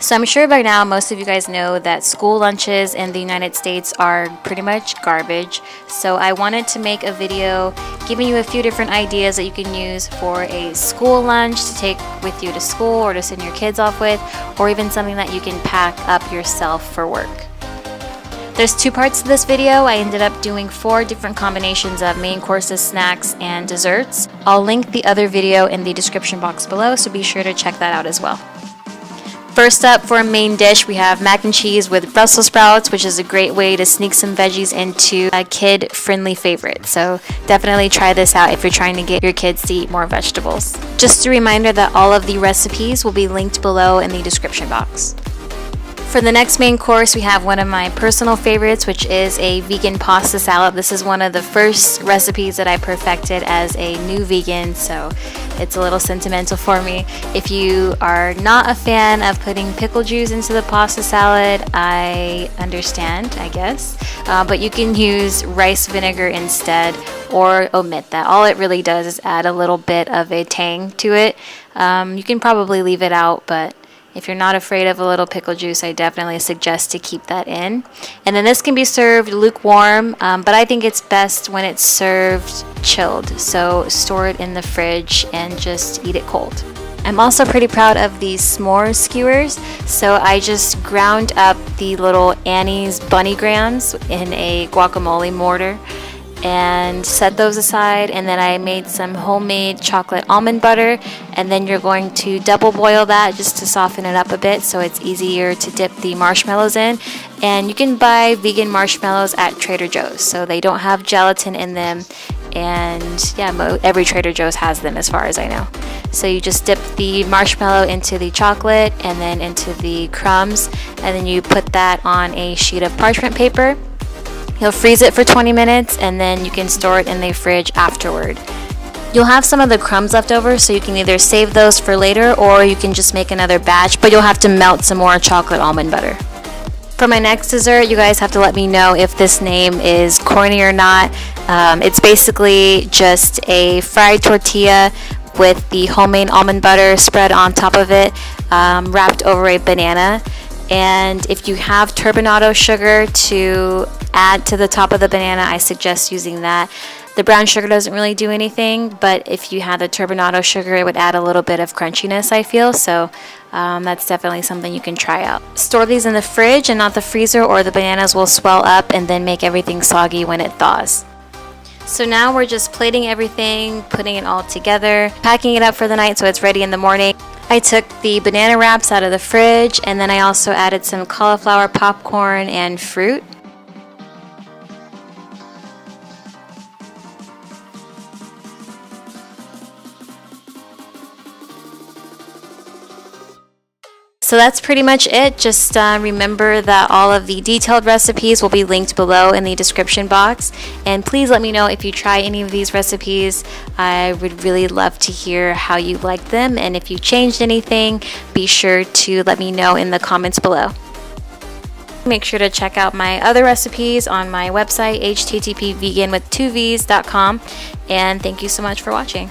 So I'm sure by now most of you guys know that school lunches in the United States are pretty much garbage. So I wanted to make a video giving you a few different ideas that you can use for a school lunch to take with you to school or to send your kids off with, or even something that you can pack up yourself for work. There's two parts to this video. I ended up doing 4 different combinations of main courses, snacks, and desserts. I'll link the other video in the description box below, so be sure to check that out as well. First up, for a main dish, we have mac and cheese with Brussels sprouts, which is a great way to sneak some veggies into a kid-friendly favorite. So definitely try this out if you're trying to get your kids to eat more vegetables. Just a reminder that all of the recipes will be linked below in the description box. For the next main course, we have one of my personal favorites, which is a vegan pasta salad. This is one of the first recipes that I perfected as a new vegan, so it's a little sentimental for me. If you are not a fan of putting pickle juice into the pasta salad, I understand, I guess. But you can use rice vinegar instead, or omit that. All it really does is add a little bit of a tang to it. You can probably leave it out, but if you're not afraid of a little pickle juice, I definitely suggest to keep that in. And then this can be served lukewarm, but I think it's best when it's served chilled. So store it in the fridge and just eat it cold. I'm also pretty proud of these s'more skewers. So I just ground up the little Annie's bunny grams in a guacamole mortar and set those aside, and then I made some homemade chocolate almond butter, and then you're going to double boil that just to soften it up a bit so it's easier to dip the marshmallows in. And you can buy vegan marshmallows at Trader Joe's, so they don't have gelatin in them, and yeah, every Trader Joe's has them as far as I know. So you just dip the marshmallow into the chocolate and then into the crumbs, and then you put that on a sheet of parchment paper. You'll freeze it for 20 minutes, and then you can store it in the fridge afterward. You'll have some of the crumbs left over, so you can either save those for later or you can just make another batch, but you'll have to melt some more chocolate almond butter. For my next dessert, you guys have to let me know if this name is corny or not. It's basically just a fried tortilla with the homemade almond butter spread on top of it, wrapped over a banana. And if you have turbinado sugar to add to the top of the banana, I suggest using that. The brown sugar doesn't really do anything, but if you had the turbinado sugar, it would add a little bit of crunchiness, I feel. So that's definitely something you can try out. Store these in the fridge and not the freezer, or the bananas will swell up and then make everything soggy when it thaws. So now we're just plating everything, putting it all together, packing it up for the night so it's ready in the morning. I took the banana wraps out of the fridge, and then I also added some cauliflower popcorn and fruit. So that's pretty much it. Just remember that all of the detailed recipes will be linked below in the description box. And please let me know if you try any of these recipes. I would really love to hear how you liked them. And if you changed anything, be sure to let me know in the comments below. Make sure to check out my other recipes on my website, http://veganwith2vs.com. And thank you so much for watching.